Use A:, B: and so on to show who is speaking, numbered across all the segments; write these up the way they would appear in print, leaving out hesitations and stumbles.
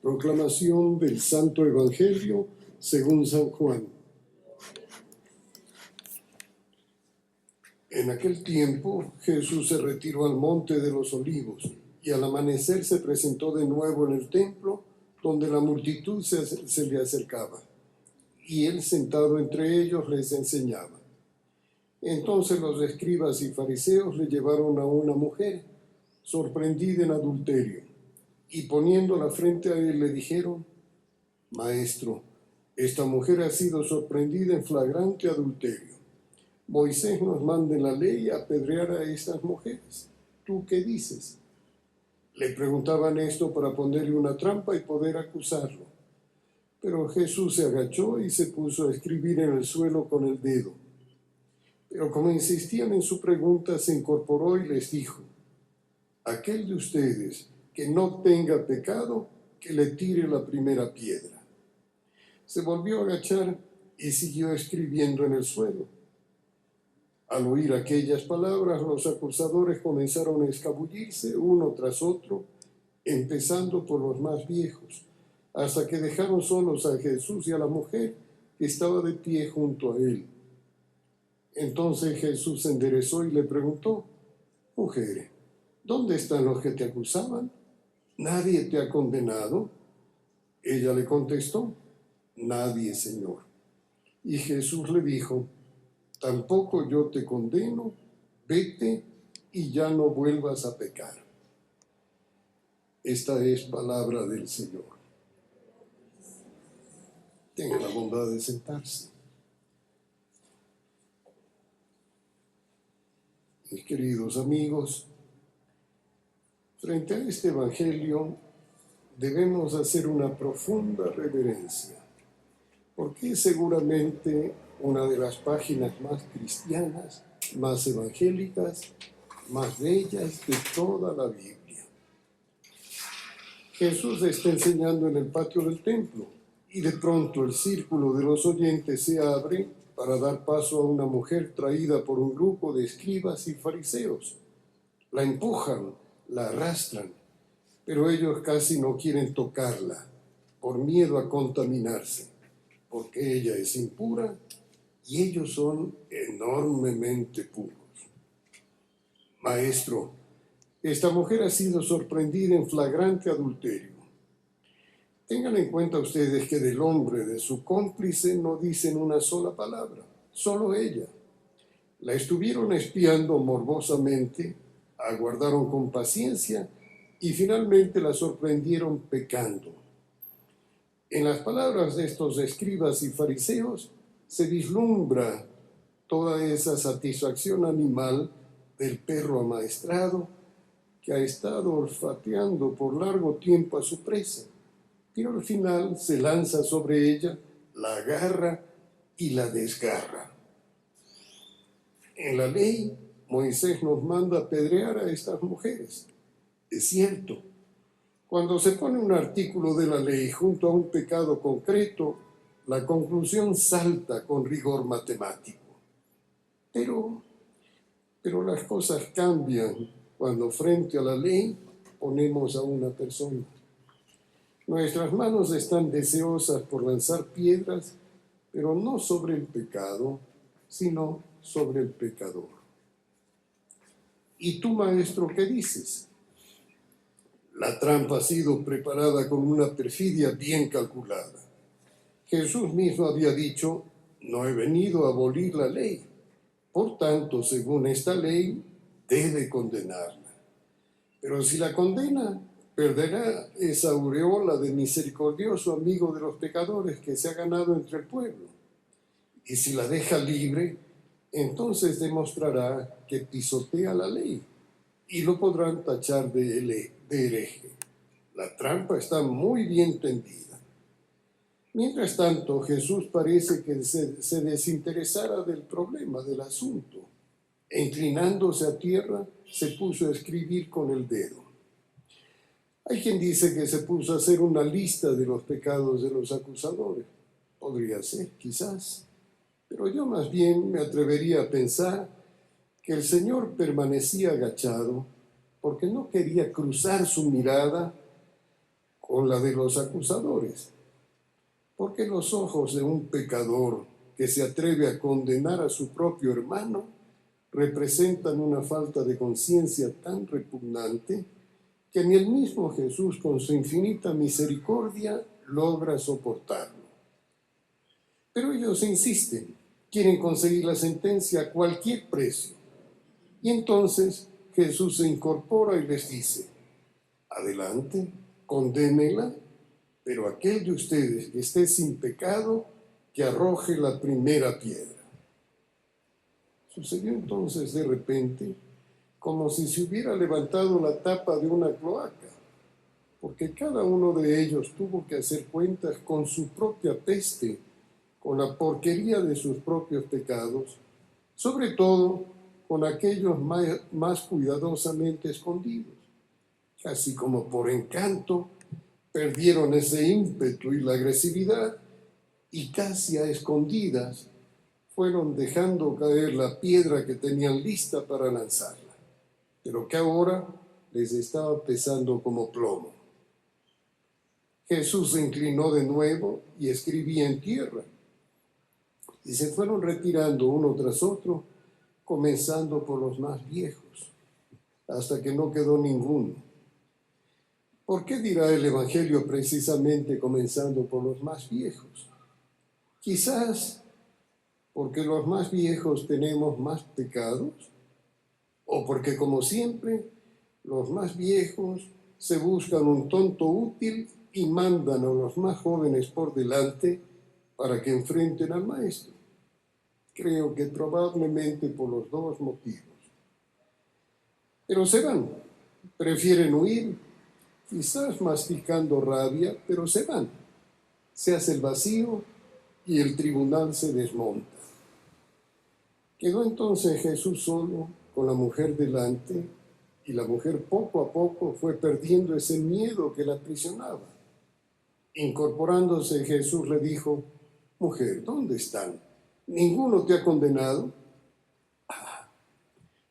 A: Proclamación del Santo Evangelio según San Juan. En aquel tiempo Jesús se retiró al monte de los Olivos y al amanecer se presentó de nuevo en el templo donde la multitud se le acercaba y él sentado entre ellos les enseñaba. Entonces los escribas y fariseos le llevaron a una mujer sorprendida en adulterio y poniéndola frente a él le dijeron: Maestro, esta mujer ha sido sorprendida en flagrante adulterio. Moisés nos manda en la ley apedrear a estas mujeres. ¿Tú qué dices? Le preguntaban esto para ponerle una trampa y poder acusarlo. Pero Jesús se agachó y se puso a escribir en el suelo con el dedo. Pero como insistían en su pregunta, se incorporó y les dijo: aquel de ustedes que no tenga pecado, que le tire la primera piedra. Se volvió a agachar y siguió escribiendo en el suelo. Al oír aquellas palabras, los acusadores comenzaron a escabullirse uno tras otro, empezando por los más viejos, hasta que dejaron solos a Jesús y a la mujer que estaba de pie junto a él. Entonces Jesús se enderezó y le preguntó: Mujer, ¿dónde están los que te acusaban? ¿Nadie te ha condenado? Ella le contestó: Nadie, Señor. Y Jesús le dijo: Tampoco yo te condeno, vete y ya no vuelvas a pecar. Esta es palabra del Señor. Tenga la bondad de sentarse. Mis queridos amigos, frente a este Evangelio debemos hacer una profunda reverencia, porque es seguramente una de las páginas más cristianas, más evangélicas, más bellas de toda la Biblia. Jesús está enseñando en el patio del templo y de pronto el círculo de los oyentes se abre para dar paso a una mujer traída por un grupo de escribas y fariseos. La empujan, la arrastran, pero ellos casi no quieren tocarla por miedo a contaminarse, porque ella es impura y ellos son enormemente puros. Maestro, esta mujer ha sido sorprendida en flagrante adulterio. Tengan en cuenta ustedes que del hombre, de su cómplice, no dicen una sola palabra, solo ella. La estuvieron espiando morbosamente, aguardaron con paciencia y finalmente la sorprendieron pecando. En las palabras de estos escribas y fariseos se vislumbra toda esa satisfacción animal del perro amaestrado que ha estado olfateando por largo tiempo a su presa, pero al final se lanza sobre ella, la agarra y la desgarra. En la ley, Moisés nos manda apedrear a estas mujeres. Es cierto, cuando se pone un artículo de la ley junto a un pecado concreto, la conclusión salta con rigor matemático. Pero las cosas cambian cuando frente a la ley ponemos a una persona. Nuestras manos están deseosas por lanzar piedras, pero no sobre el pecado, sino sobre el pecador. ¿Y tú, maestro, qué dices? La trampa ha sido preparada con una perfidia bien calculada. Jesús mismo había dicho: no he venido a abolir la ley. Por tanto, según esta ley, debe condenarla. Pero si la condena, perderá esa aureola de misericordioso amigo de los pecadores que se ha ganado entre el pueblo. Y si la deja libre, entonces demostrará que pisotea la ley y lo podrán tachar de hereje. La trampa está muy bien tendida. Mientras tanto, Jesús parece que se desinteresara del problema, del asunto, e inclinándose a tierra, se puso a escribir con el dedo. Hay quien dice que se puso a hacer una lista de los pecados de los acusadores. Podría ser, quizás. Pero yo más bien me atrevería a pensar que el Señor permanecía agachado porque no quería cruzar su mirada con la de los acusadores. Porque los ojos de un pecador que se atreve a condenar a su propio hermano representan una falta de conciencia tan repugnante que ni el mismo Jesús, con su infinita misericordia, logra soportarlo. Pero ellos insisten, quieren conseguir la sentencia a cualquier precio. Y entonces Jesús se incorpora y les dice: adelante, condénenla, pero aquel de ustedes que esté sin pecado, que arroje la primera piedra. Sucedió entonces de repente como si se hubiera levantado la tapa de una cloaca, porque cada uno de ellos tuvo que hacer cuentas con su propia peste, con la porquería de sus propios pecados, sobre todo con aquellos más cuidadosamente escondidos. Casi como por encanto, perdieron ese ímpetu y la agresividad y casi a escondidas fueron dejando caer la piedra que tenían lista para lanzarla, pero que ahora les estaba pesando como plomo. Jesús se inclinó de nuevo y escribía en tierra, y se fueron retirando uno tras otro, comenzando por los más viejos, hasta que no quedó ninguno. ¿Por qué dirá el Evangelio precisamente comenzando por los más viejos? Quizás porque los más viejos tenemos más pecados, o porque, como siempre, los más viejos se buscan un tonto útil y mandan a los más jóvenes por delante para que enfrenten al maestro. Creo que probablemente por los dos motivos. Pero se van, prefieren huir, quizás masticando rabia, pero se van. Se hace el vacío y el tribunal se desmonta. Quedó entonces Jesús solo con la mujer delante, y la mujer poco a poco fue perdiendo ese miedo que la aprisionaba. Incorporándose, Jesús le dijo: mujer, ¿dónde están? ¿Ninguno te ha condenado?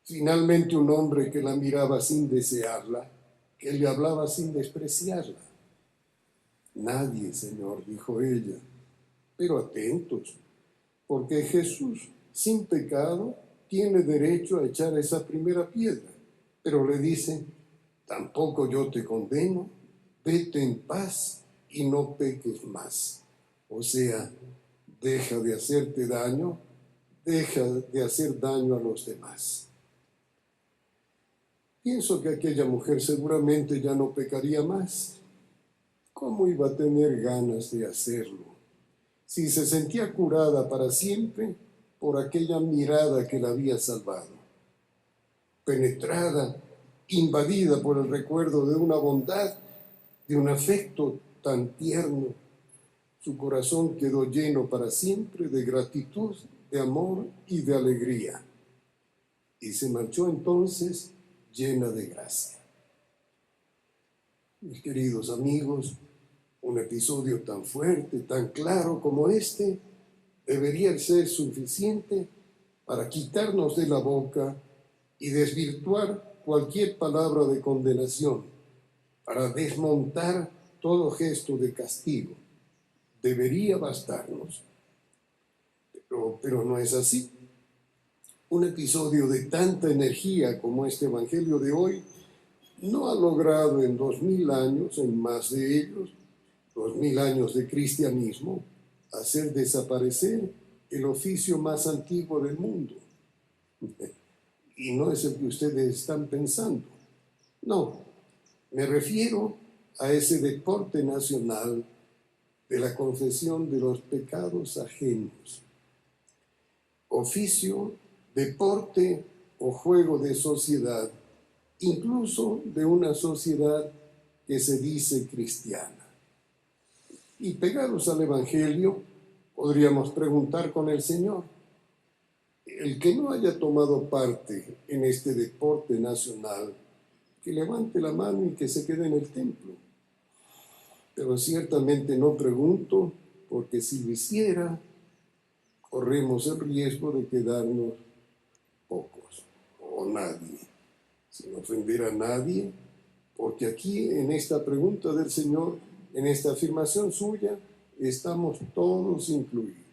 A: Finalmente un hombre que la miraba sin desearla, que le hablaba sin despreciarla. Nadie, Señor, dijo ella. Pero atentos, porque Jesús, sin pecado, tiene derecho a echar esa primera piedra. Pero le dice: tampoco yo te condeno, vete en paz y no peques más. O sea, deja de hacerte daño, deja de hacer daño a los demás. Pienso que aquella mujer seguramente ya no pecaría más. ¿Cómo iba a tener ganas de hacerlo si se sentía curada para siempre por aquella mirada que la había salvado? Penetrada, invadida por el recuerdo de una bondad, de un afecto tan tierno, su corazón quedó lleno para siempre de gratitud, de amor y de alegría. Y se marchó entonces llena de gracia. Mis queridos amigos, un episodio tan fuerte, tan claro como este, debería ser suficiente para quitarnos de la boca y desvirtuar cualquier palabra de condenación, para desmontar todo gesto de castigo. Debería bastarnos. Pero no es así. Un episodio de tanta energía como este Evangelio de hoy no ha logrado en 2000 años, en más de ellos, 2000 años de cristianismo, hacer desaparecer el oficio más antiguo del mundo. Y no es el que ustedes están pensando. No, me refiero a ese deporte nacional de la confesión de los pecados ajenos. Oficio, deporte o juego de sociedad, incluso de una sociedad que se dice cristiana. Y pegados al Evangelio, podríamos preguntar con el Señor: el que no haya tomado parte en este deporte nacional, que levante la mano y que se quede en el templo. Pero ciertamente no pregunto, porque si lo hiciera, corremos el riesgo de quedarnos pocos o nadie, sin ofender a nadie, porque aquí en esta pregunta del Señor En esta afirmación suya estamos todos incluidos.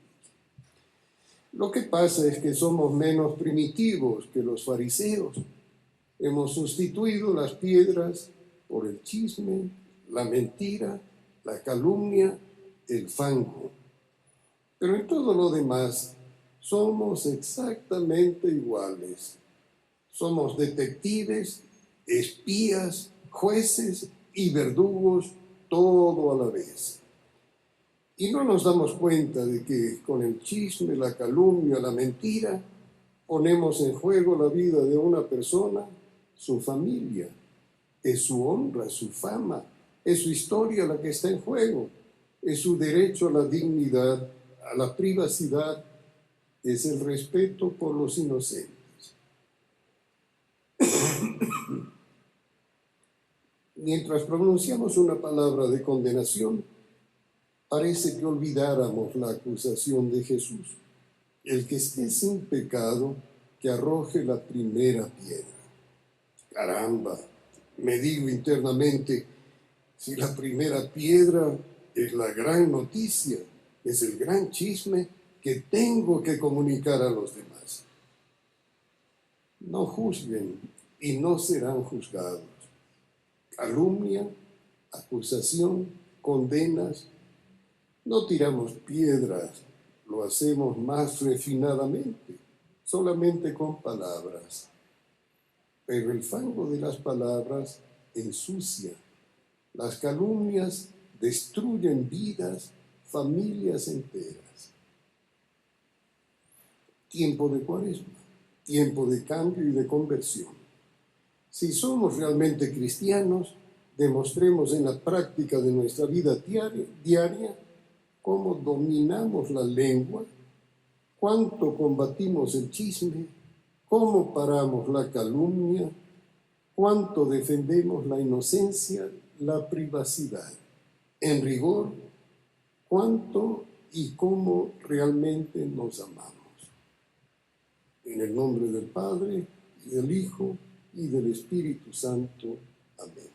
A: Lo que pasa es que somos menos primitivos que los fariseos. Hemos sustituido las piedras por el chisme, la mentira, la calumnia, el fango. Pero en todo lo demás somos exactamente iguales. Somos detectives, espías, jueces y verdugos, todo a la vez. Y no nos damos cuenta de que con el chisme, la calumnia, la mentira, ponemos en juego la vida de una persona, su familia. Es su honra, su fama, es su historia la que está en juego, es su derecho a la dignidad, a la privacidad, es el respeto por los inocentes. Mientras pronunciamos una palabra de condenación, parece que olvidáramos la acusación de Jesús. El que esté sin pecado, que arroje la primera piedra. Caramba, me digo internamente, si la primera piedra es la gran noticia, es el gran chisme que tengo que comunicar a los demás. No juzguen y no serán juzgados. Calumnia, acusación, condenas. No tiramos piedras, lo hacemos más refinadamente, solamente con palabras. Pero el fango de las palabras ensucia. Las calumnias destruyen vidas, familias enteras. Tiempo de Cuaresma, tiempo de cambio y de conversión. Si somos realmente cristianos, demostremos en la práctica de nuestra vida diaria cómo dominamos la lengua, cuánto combatimos el chisme, cómo paramos la calumnia, cuánto defendemos la inocencia, la privacidad. En rigor, cuánto y cómo realmente nos amamos. En el nombre del Padre, y del Hijo, y del Espíritu Santo. Amén.